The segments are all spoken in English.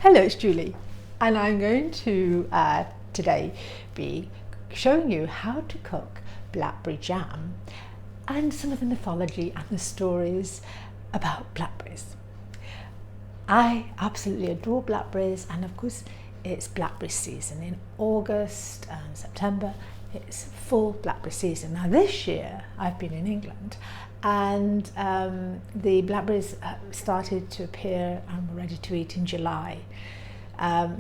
Hello, it's Julie, and I'm going to today be showing you how to cook blackberry jam and some of the mythology and the stories about blackberries. I absolutely adore blackberries, and of course it's blackberry season in August and September. It's full blackberry season. Now this year I've been in England, and the blackberries started to appear and were ready to eat in July.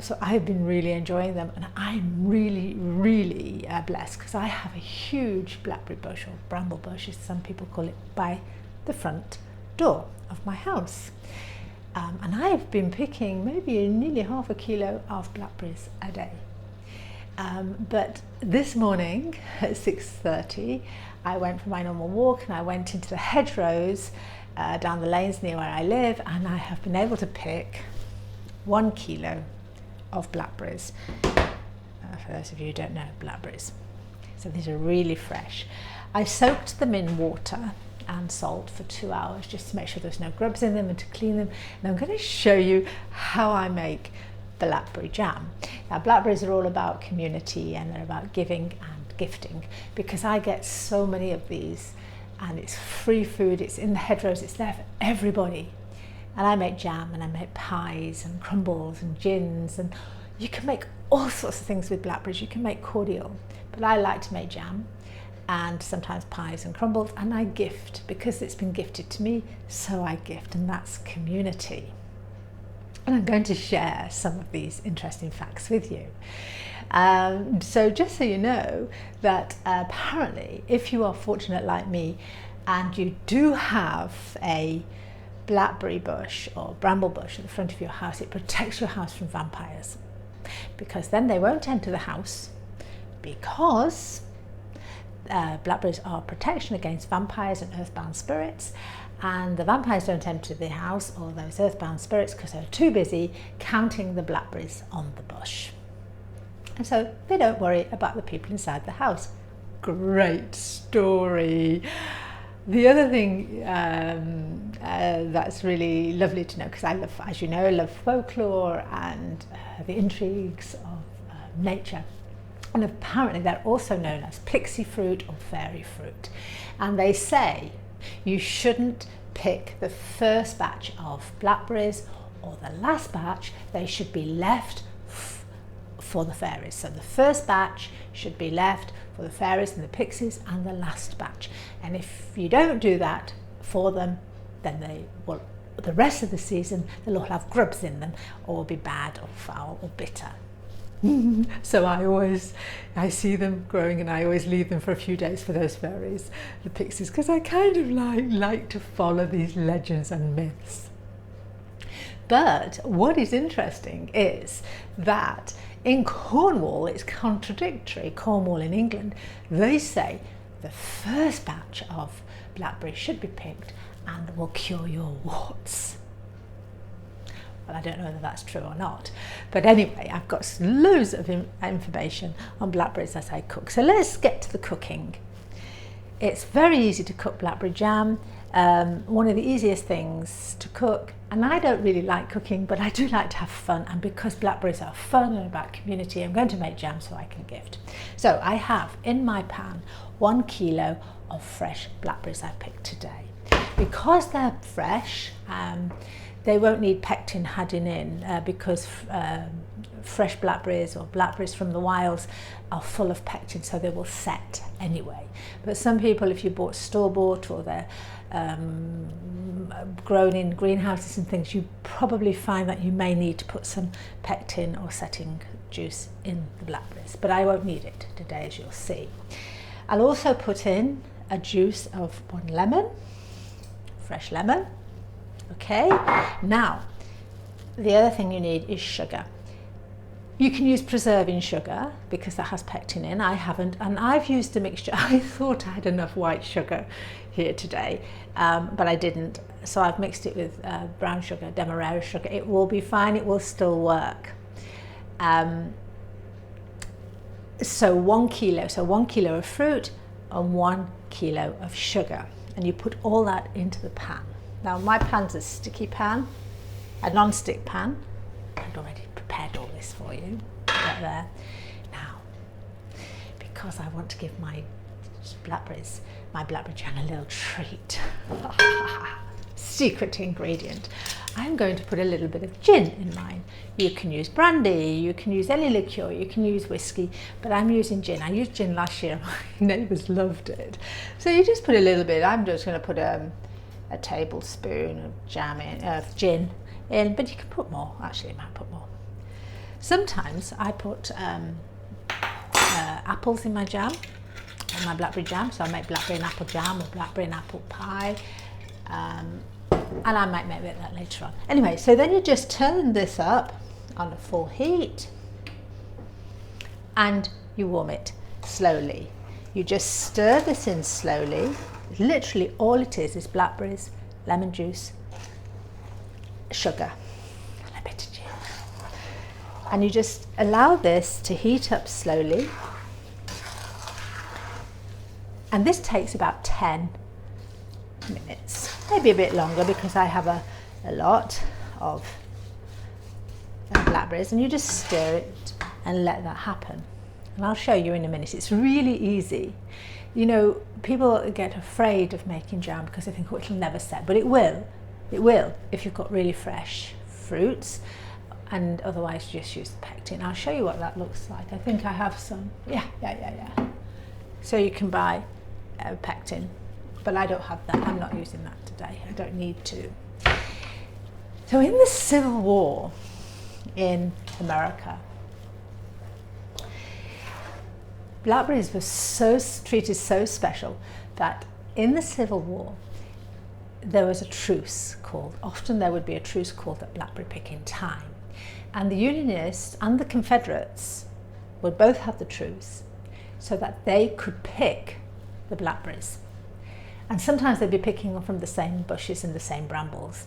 So I've been really enjoying them, and I'm really blessed because I have a huge blackberry bush, or bramble bush as some people call it, by the front door of my house. And I've been picking maybe nearly half a kilo of blackberries a day. But this morning at 6:30 I went for my normal walk, and I went into the hedgerows down the lanes near where I live, and I have been able to pick 1 kilo of blackberries. For those of you who don't know, blackberries. So these are really fresh. I soaked them in water and salt for 2 hours just to make sure there's no grubs in them and to clean them. And I'm going to show you how I make blackberry jam. Now, blackberries are all about community, and they're about giving and gifting, because I get so many of these, and it's free food, it's in the hedgerows, it's there for everybody. And I make jam, and I make pies and crumbles and gins, and you can make all sorts of things with blackberries. You can make cordial, but I like to make jam and sometimes pies and crumbles, and I gift because it's been gifted to me, so I gift, and that's community. And I'm going to share some of these interesting facts with you. So just so you know that apparently, if you are fortunate like me and you do have a blackberry bush or bramble bush at the front of your house, it protects your house from vampires, because then they won't enter the house, because blackberries are protection against vampires and earthbound spirits, and the vampires don't enter the house, or those earthbound spirits, because they're too busy counting the blackberries on the bush. And so they don't worry about the people inside the house. Great story. The other thing that's really lovely to know, because I love, as you know, I love folklore and the intrigues of nature. And apparently they're also known as pixie fruit or fairy fruit. And they say you shouldn't pick the first batch of blackberries or the last batch. They should be left for the fairies. So the first batch should be left for the fairies and the pixies, and the last batch. And if you don't do that for them, then they will, the rest of the season, they'll all have grubs in them, or be bad or foul or bitter. So I see them growing, and I always leave them for a few days for those fairies, the pixies, because I kind of like to follow these legends and myths. But what is interesting is that in Cornwall, it's contradictory. Cornwall in England, they say the first batch of blackberries should be picked and will cure your warts. Well, I don't know whether that's true or not, but anyway, I've got loads of information on blackberries as I cook. So let's get to the cooking. It's very easy to cook blackberry jam. One of the easiest things to cook, and I don't really like cooking, but I do like to have fun, and because blackberries are fun and about community, I'm going to make jam so I can gift. So I have in my pan 1 kilo of fresh blackberries I picked today. Because they're fresh, they won't need pectin adding in, because fresh blackberries or blackberries from the wilds are full of pectin, so they will set anyway. But some people, if you bought store-bought, or they're grown in greenhouses and things, you probably find that you may need to put some pectin or setting juice in the blackberries, but I won't need it today, as you'll see. I'll also put in a juice of 1 lemon, fresh lemon. Okay, now the other thing you need is sugar. You can use preserving sugar because that has pectin in. I haven't, and I've used a mixture. I thought I had enough white sugar here today, but I didn't. So I've mixed it with brown sugar, demerara sugar. It will be fine, it will still work. So 1 kilo, so 1 kilo of fruit and 1 kilo of sugar. And you put all that into the pan. Now my pan's a sticky pan, a non-stick pan. I'd already prepared all this for you. Right there. Now, because I want to give my blackberries, my blackberry jam, a little treat. Secret ingredient. I'm going to put a little bit of gin in mine. You can use brandy, you can use any liqueur, you can use whiskey, but I'm using gin. I used gin last year, my neighbours loved it. So you just put a little bit. I'm just going to put a tablespoon of gin in, but you can put more. Actually, you might put more. Sometimes I put apples in my jam, in my blackberry jam, so I make blackberry and apple jam or blackberry and apple pie. And I might make that later on. Anyway, so then you just turn this up on a full heat and you warm it slowly. You just stir this in slowly. Literally all it is blackberries, lemon juice, sugar, and a bit of gin. And you just allow this to heat up slowly. And this takes about 10 minutes, maybe a bit longer because I have a lot of blackberries, and you just stir it and let that happen. And I'll show you in a minute. It's really easy. You know, people get afraid of making jam because they think, oh, it'll never set, but it will. It will if you've got really fresh fruits, and otherwise you just use the pectin. I'll show you what that looks like. I think I have some. Yeah. So you can buy pectin, but I don't have that. I'm not using that today. I don't need to. So in the Civil War in America, blackberries were treated so special that in the Civil War there was a truce called, often there would be a truce called at blackberry picking time. And the Unionists and the Confederates would both have the truce so that they could pick the blackberries. And sometimes they'd be picking them from the same bushes and the same brambles.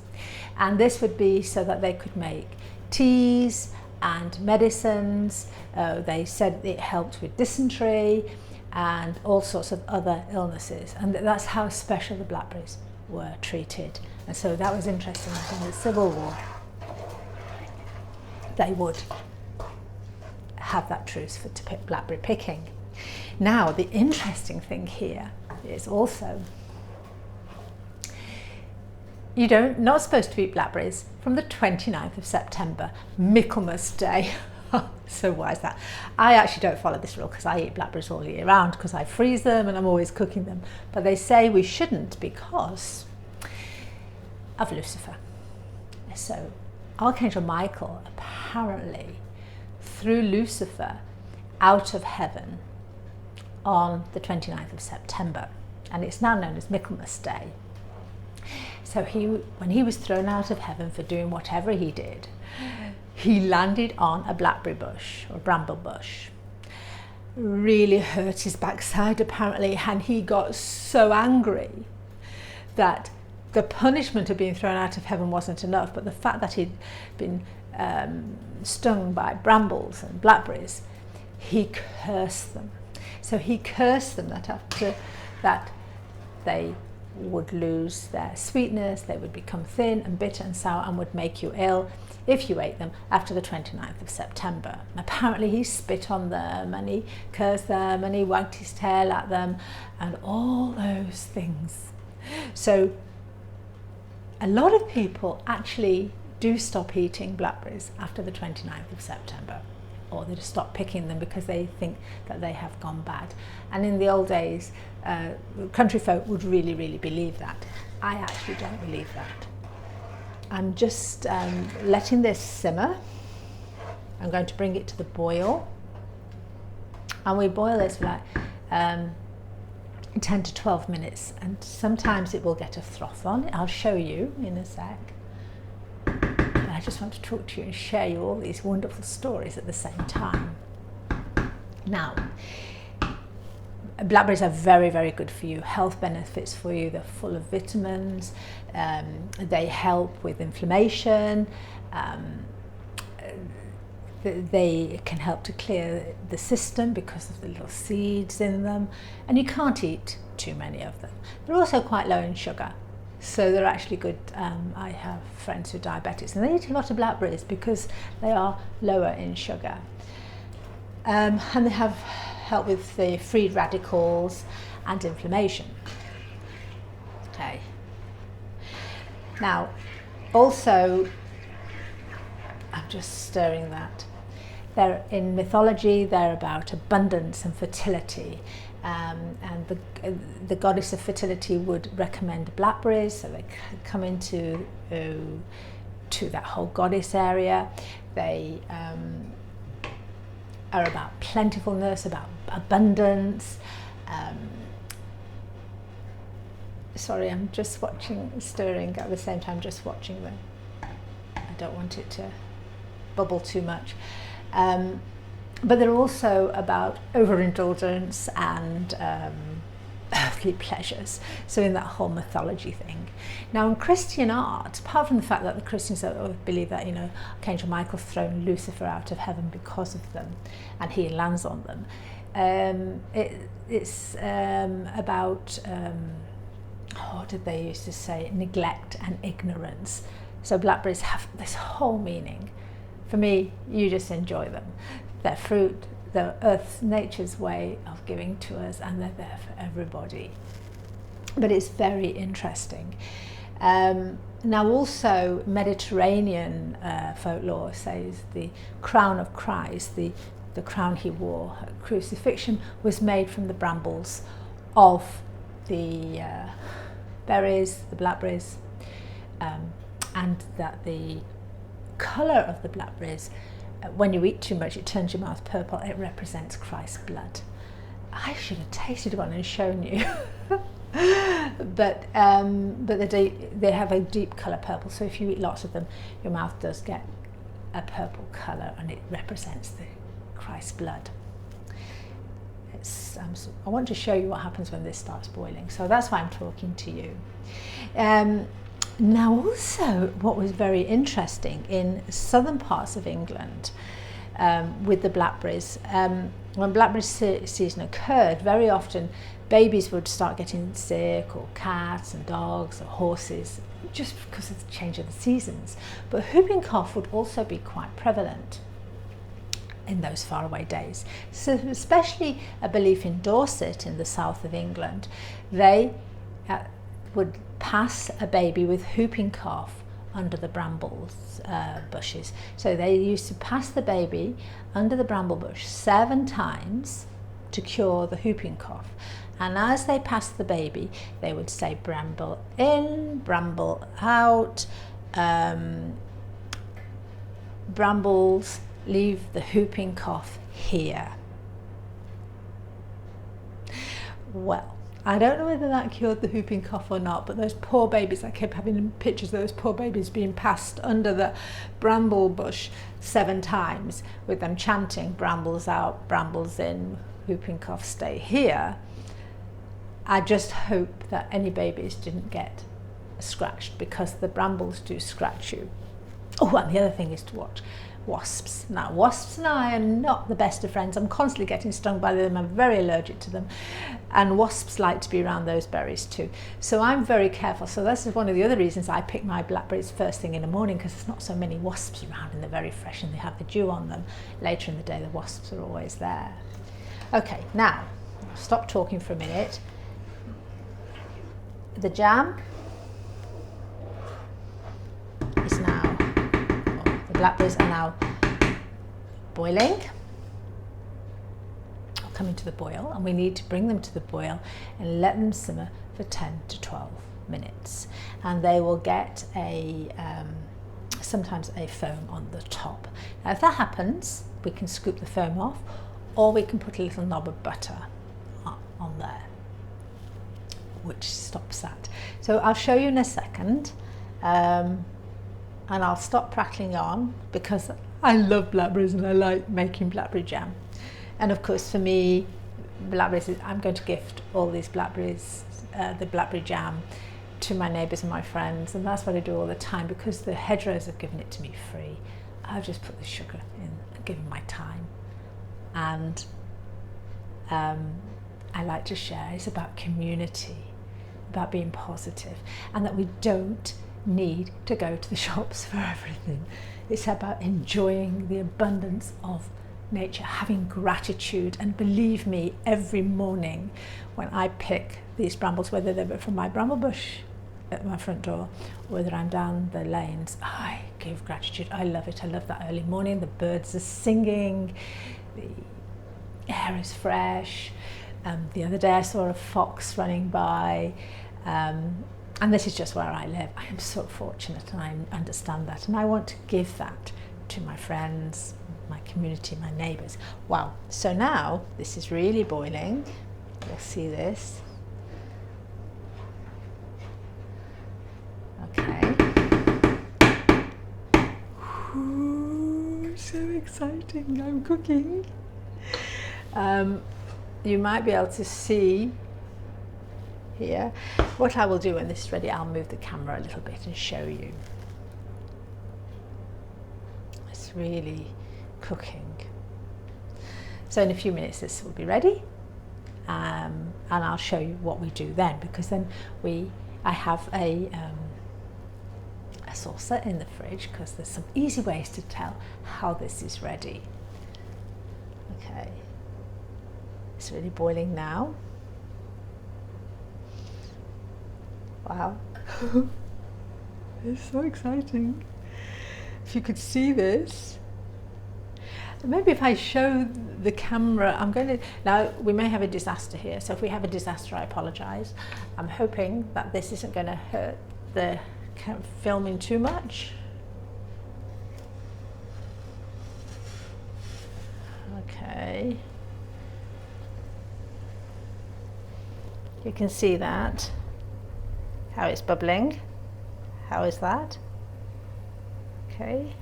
And this would be so that they could make teas and medicines. They said it helped with dysentery and all sorts of other illnesses. And that's how special the blackberries were treated. And so that was interesting that in the Civil War, they would have that truce to pick blackberry picking. Now, the interesting thing here is also you're not supposed to eat blackberries from the 29th of September, Michaelmas Day. So why is that? I actually don't follow this rule because I eat blackberries all year round because I freeze them and I'm always cooking them. But they say we shouldn't because of Lucifer. So Archangel Michael apparently threw Lucifer out of heaven on the 29th of September, and it's now known as Michaelmas Day. So when he was thrown out of heaven for doing whatever he did, he landed on a blackberry bush or bramble bush. Really hurt his backside apparently, and he got so angry that the punishment of being thrown out of heaven wasn't enough, but the fact that he'd been stung by brambles and blackberries, he cursed them. So he cursed them that after that they would lose their sweetness, they would become thin and bitter and sour and would make you ill if you ate them after the 29th of September. Apparently he spit on them and he cursed them and he wagged his tail at them and all those things. So a lot of people actually do stop eating blackberries after the 29th of September, or they just stop picking them because they think that they have gone bad. And in the old days, country folk would really, really believe that. I actually don't believe that. I'm just letting this simmer. I'm going to bring it to the boil. And we boil this for like 10 to 12 minutes. And sometimes it will get a froth on it. I'll show you in a sec. But I just want to talk to you and share you all these wonderful stories at the same time. Now, blackberries are very, very good for you. Health benefits for you. They're full of vitamins. They help with inflammation. They can help to clear the system because of the little seeds in them. And you can't eat too many of them. They're also quite low in sugar. So they're actually good. I have friends who are diabetics and they eat a lot of blackberries because they are lower in sugar. And they have help with the free radicals and inflammation. Okay. Now, also, I'm just stirring that. They're in mythology. They're about abundance and fertility, and the goddess of fertility would recommend blackberries, so they come into to that whole goddess area. They are about plentifulness, about abundance. Sorry, I'm just stirring at the same time, just watching them. I don't want it to bubble too much. But they're also about overindulgence and earthly pleasures. So in that whole mythology thing. Now in Christian art, apart from the fact that the Christians believe that, Archangel Michael's thrown Lucifer out of heaven because of them, and he lands on them, it's about, what did they used to say, neglect and ignorance. So blackberries have this whole meaning. For me, you just enjoy them. They're fruit, they're Earth's, nature's way of giving to us, and they're there for everybody. But it's very interesting. Now also Mediterranean folklore says the crown of Christ, the crown he wore at crucifixion, was made from the brambles of the berries, the blackberries, and that the colour of the blackberries, when you eat too much, it turns your mouth purple. It represents Christ's blood. I should have tasted one and shown you. but they have a deep colour purple, so if you eat lots of them, your mouth does get a purple colour, and it represents the Christ's blood. I want to show you what happens when this starts boiling, so that's why I'm talking to you. Now also, what was very interesting in southern parts of England with the blackberries, when blackberry season occurred, very often babies would start getting sick, or cats and dogs or horses, just because of the change of the seasons. But whooping cough would also be quite prevalent in those faraway days. So especially a belief in Dorset in the south of England, they would pass a baby with whooping cough under the brambles bushes. So they used to pass the baby under the bramble bush 7 times to cure the whooping cough. And as they passed the baby, they would say bramble in, bramble out, brambles, leave the whooping cough here. Well, I don't know whether that cured the whooping cough or not, but those poor babies, I kept having pictures of those poor babies being passed under the bramble bush 7 times with them chanting brambles out, brambles in, whooping cough stay here. I just hope that any babies didn't get scratched, because the brambles do scratch you. Oh, and the other thing is to watch wasps. Now, wasps and I are not the best of friends. I'm constantly getting stung by them. I'm very allergic to them. And wasps like to be around those berries too. So I'm very careful. So this is one of the other reasons I pick my blackberries first thing in the morning, because there's not so many wasps around and they're very fresh and they have the dew on them. Later in the day, the wasps are always there. Okay, now, I'll stop talking for a minute. The jam is now, the blackberries are now boiling, or coming to the boil, and we need to bring them to the boil and let them simmer for 10 to 12 minutes. And they will get sometimes a foam on the top. Now if that happens, we can scoop the foam off, or we can put a little knob of butter on there, which stops that. So I'll show you in a second, and I'll stop prattling on because I love blackberries and I like making blackberry jam. And of course for me, blackberries, I'm going to gift all these blackberries, the blackberry jam, to my neighbours and my friends, and that's what I do all the time, because the hedgerows have given it to me free. I've just put the sugar in and given my time, and I like to share. It's about community, about being positive, and that we don't need to go to the shops for everything. It's about enjoying the abundance of nature, having gratitude. And believe me, every morning when I pick these brambles, whether they're from my bramble bush at my front door or whether I'm down the lanes, I give gratitude. I love it. I love that early morning. The birds are singing, the air is fresh. The other day I saw a fox running by, and this is just where I live. I am so fortunate, and I understand that, and I want to give that to my friends, my community, my neighbours. Wow, so now this is really boiling. You'll see this. Okay. Ooh, so exciting, I'm cooking. You might be able to see here. What I will do when this is ready, I'll move the camera a little bit and show you. It's really cooking. So in a few minutes this will be ready, and I'll show you what we do then, because then I have a saucer in the fridge, because there's some easy ways to tell how this is ready. Okay, it's really boiling now. Wow, it's so exciting. If you could see this. Maybe if I show the camera, now we may have a disaster here, so if we have a disaster, I apologise. I'm hoping that this isn't going to hurt the filming too much. Okay. You can see that, how it's bubbling. How is that? Okay.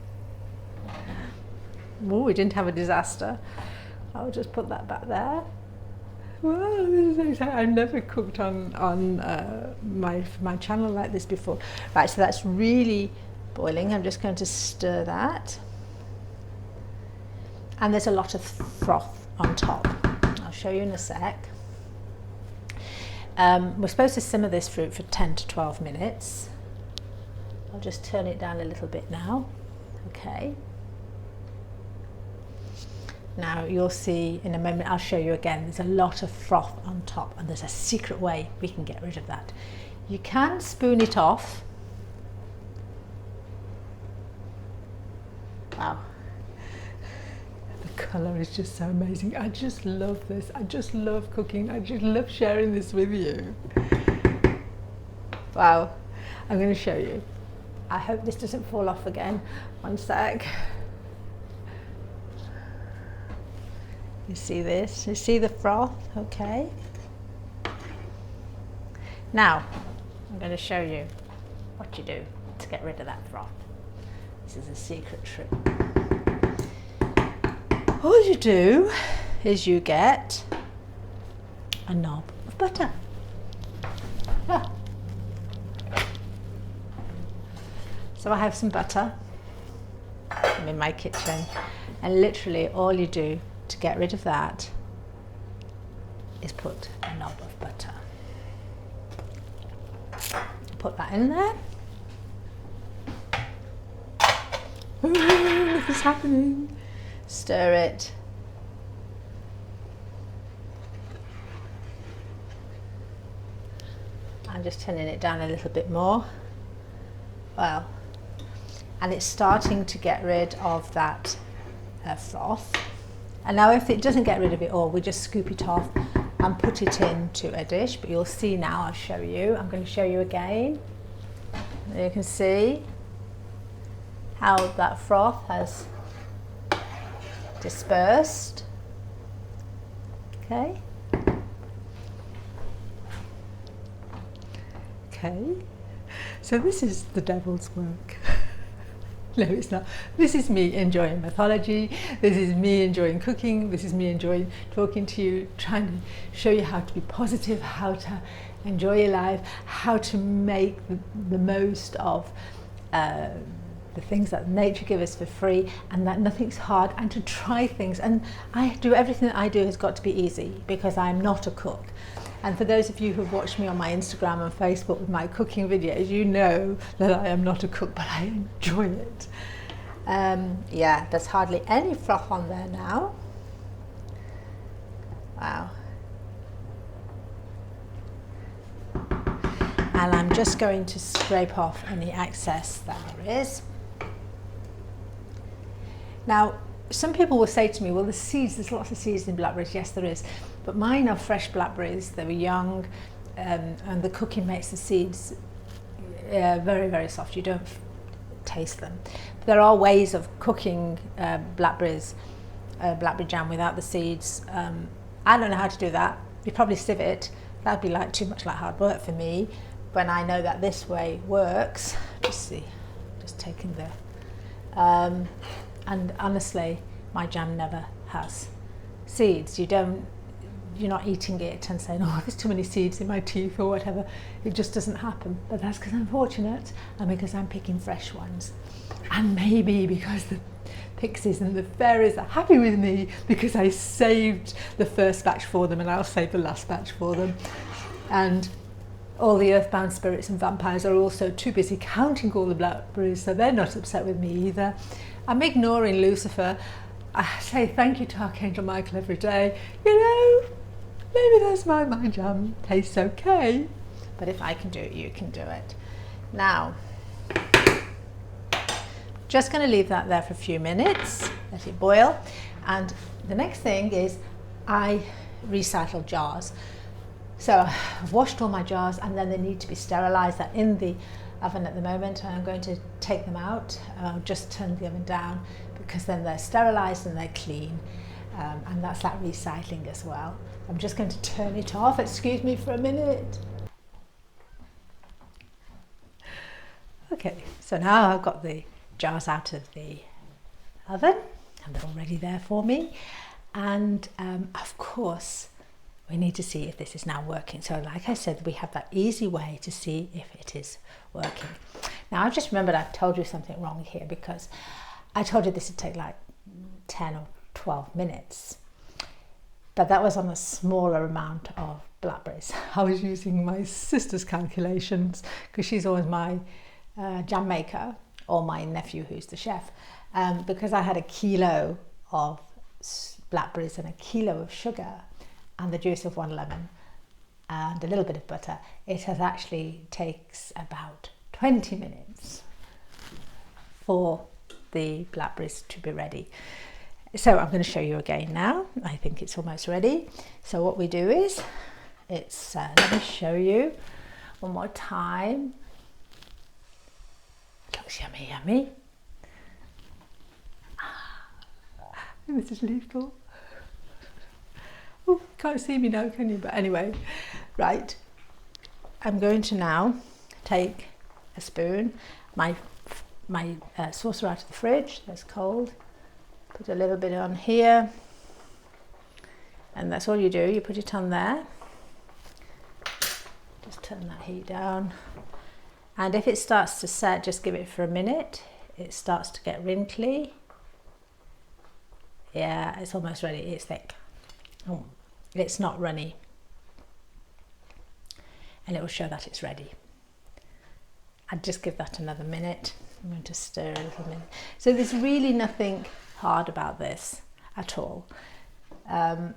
Oh, we didn't have a disaster. I'll just put that back there. Wow, this is exciting. I've never cooked on my channel like this before. Right, so that's really boiling. I'm just going to stir that. And there's a lot of froth on top. I'll show you in a sec. We're supposed to simmer this fruit for 10 to 12 minutes. I'll just turn it down a little bit now. Okay. Now you'll see in a moment, I'll show you again, there's a lot of froth on top, and there's a secret way we can get rid of that. You can spoon it off. Wow. The colour is just so amazing. I just love this. I just love cooking. I just love sharing this with you. Wow. I'm going to show you. I hope this doesn't fall off again. One sec. You see this? You see the froth? Okay. Now, I'm going to show you what you do to get rid of that froth. This is a secret trick. All you do is you get a knob of butter. Ah. So I have some butter. I'm in my kitchen, and literally all you do to get rid of that is put a knob of butter. Put that in there. Ooh, look what's happening. Stir it. I'm just turning it down a little bit more. Well, and it's starting to get rid of that froth. And now if it doesn't get rid of it all, we just scoop it off and put it into a dish. But you'll see now, I'll show you. I'm going to show you again. You can see how that froth has dispersed. Okay. Okay. So this is the devil's work. No, it's not. This is me enjoying mythology. This is me enjoying cooking. This is me enjoying talking to you, trying to show you how to be positive, how to enjoy your life, how to make the most of the things that nature gives us for free, and that nothing's hard, and to try things. And I do everything that I do has got to be easy, because I'm not a cook. And for those of you who've watched me on my Instagram and Facebook with my cooking videos, you know that I am not a cook, but I enjoy it. Yeah, there's hardly any froth on there now. Wow. And I'm just going to scrape off any excess that there is. Now, some people will say to me, well, the seeds, there's lots of seeds in blackberries. Yes, there is. But mine are fresh blackberries. They were young, and the cooking makes the seeds very, very soft. You don't taste them. But there are ways of cooking blackberry jam without the seeds. I don't know how to do that. You probably sieve it. That'd be like too much like hard work for me. When I know that this way works, just taking the, and honestly, my jam never has seeds. You're not eating it and saying, oh, there's too many seeds in my teeth or whatever. It just doesn't happen. But that's because I'm fortunate and because I'm picking fresh ones. And maybe because the pixies and the fairies are happy with me because I saved the first batch for them and I'll save the last batch for them. And all the earthbound spirits and vampires are also too busy counting all the blackberries, so they're not upset with me either. I'm ignoring Lucifer. I say thank you to Archangel Michael every day. You know, maybe that's why my jam tastes okay. But if I can do it, you can do it. Now, just going to leave that there for a few minutes, let it boil. And the next thing is I recycle jars. So I've washed all my jars and then they need to be sterilised. They're in the oven at the moment and I'm going to take them out. Just turn the oven down because then they're sterilised and they're clean. And that's that recycling as well. I'm just going to turn it off. Excuse me for a minute. Okay, so now I've got the jars out of the oven and they're already there for me. And of course, we need to see if this is now working. So like I said, we have that easy way to see if it is working. Now I've just remembered I've told you something wrong here because I told you this would take like 10 or 12 minutes. But that was on a smaller amount of blackberries. I was using my sister's calculations because she's always my jam maker, or my nephew who's the chef, because I had a kilo of blackberries and a kilo of sugar and the juice of 1 lemon and a little bit of butter. It has actually takes about 20 minutes for the blackberries to be ready. So I'm going to show you again now. I think it's almost ready. So what we do is, let me show you one more time. It looks yummy, yummy. This is lethal. Oh, can't see me now, can you? But anyway, right. I'm going to now take a spoon, my saucer out of the fridge, that's cold. Put a little bit on here. And that's all you do, you put it on there. Just turn that heat down. And if it starts to set, just give it for a minute. It starts to get wrinkly. Yeah, it's almost ready, it's thick. Oh, it's not runny. And it will show that it's ready. I'd just give that another minute. I'm going to stir a little minute. So there's really nothing hard about this at all. So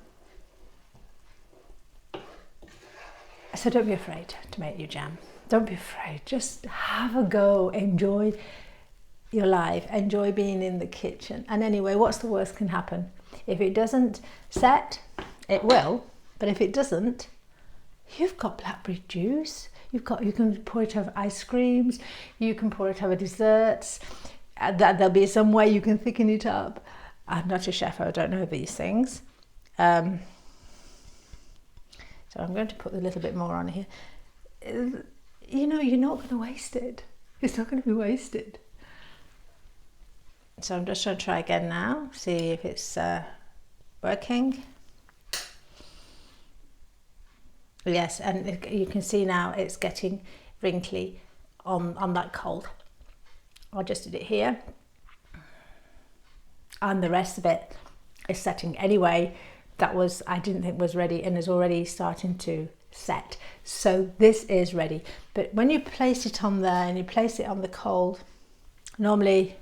don't be afraid to make your jam. Don't be afraid, just have a go, enjoy your life, enjoy being in the kitchen. And anyway, what's the worst can happen? If it doesn't set, it will, but if it doesn't, you've got blackberry juice. You can pour it over ice creams, you can pour it over desserts. There'll be some way you can thicken it up. I'm not a chef, I don't know these things. So I'm going to put a little bit more on here. You know, you're not going to waste it. It's not going to be wasted. So I'm just going to try again now, see if it's working. Yes, and you can see now it's getting wrinkly on that cold. I just did it here. And the rest of it is setting anyway. That was, I didn't think was ready and is already starting to set. So this is ready. But when you place it on there and you place it on the cold, normally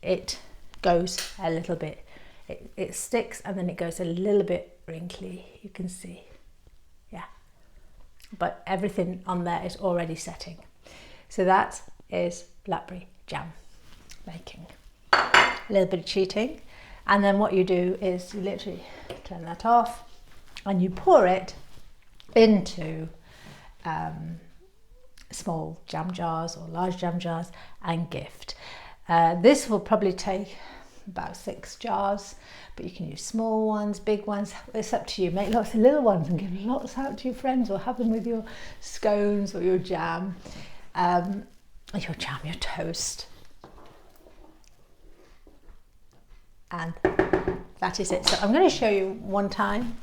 it goes a little bit, it sticks and then it goes a little bit wrinkly, you can see, yeah. But everything on there is already setting. So that is blackberry jam making. A little bit of cheating. And then what you do is you literally turn that off and you pour it into small jam jars or large jam jars and gift. This will probably take about 6 jars, but you can use small ones, big ones, it's up to you. Make lots of little ones and give lots out to your friends, or have them with your scones or your jam, your toast. And that is it. So I'm going to show you one time.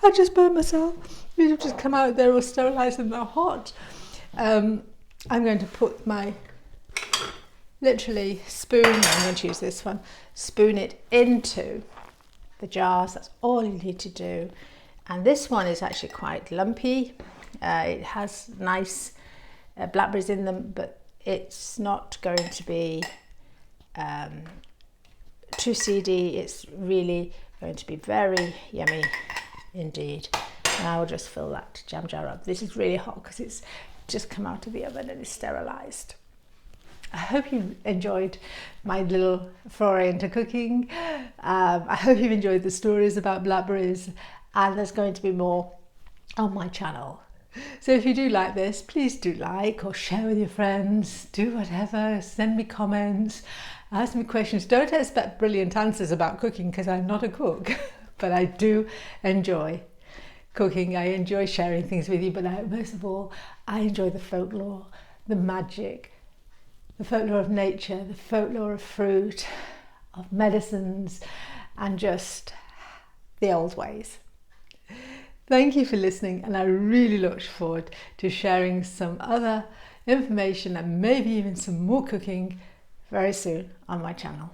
I just burned myself. These have just come out, they're all sterilised and they're hot. I'm going to put my literally spoon, I'm going to use this one, spoon it into the jars. That's all you need to do. And this one is actually quite lumpy. It has nice blackberries in them, but it's not going to be too seedy. It's really going to be very yummy indeed. And I will just fill that jam jar up. This is really hot because it's just come out of the oven and is sterilised. I hope you enjoyed my little foray into cooking. I hope you've enjoyed the stories about blackberries, and there's going to be more on my channel. So if you do like this, please do like or share with your friends, do whatever, send me comments, ask me questions. Don't expect brilliant answers about cooking because I'm not a cook, but I do enjoy cooking. I enjoy sharing things with you, but most of all, I enjoy the folklore, the magic, the folklore of nature, the folklore of fruit, of medicines, and just the old ways. Thank you for listening, and I really look forward to sharing some other information and maybe even some more cooking very soon on my channel.